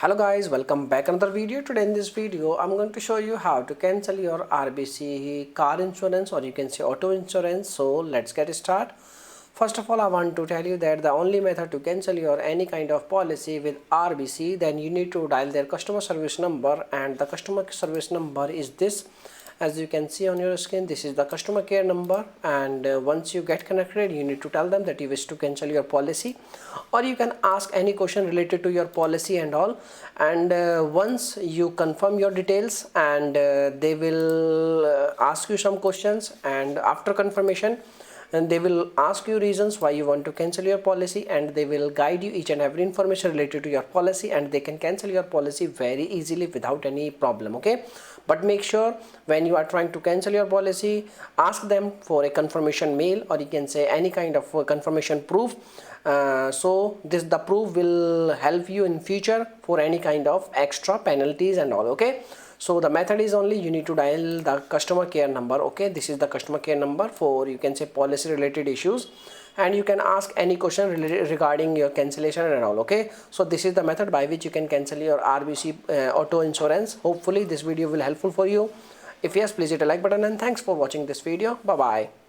Hello guys, welcome back another video. Today in this video I'm going to show you how to cancel your RBC car insurance, or you can say auto insurance. So let's get started. First of all, I want to tell you that the only method to cancel your any kind of policy with RBC, then you need to dial their customer service number, and the customer service number is this. As you can see on your screen, this is the customer care number, and once you get connected, you need to tell them that you wish to cancel your policy, or you can ask any question related to your policy and all. And once you confirm your details, and they will ask you some questions, and after confirmation, and they will ask you reasons why you want to cancel your policy, and they will guide you each and every information related to your policy, and they can cancel your policy very easily without any problem. Okay, but make sure when you are trying to cancel your policy, ask them for a confirmation mail, or you can say any kind of confirmation proof. So the proof will help you in future for any kind of extra penalties and all. Okay, so the method is only you need to dial the customer care number. Okay, this is the customer care number for, you can say, policy related issues, and you can ask any question regarding your cancellation and all. Okay, so this is the method by which you can cancel your RBC auto insurance. Hopefully this video will helpful for you. If yes, please hit a like button, and thanks for watching this video. Bye bye.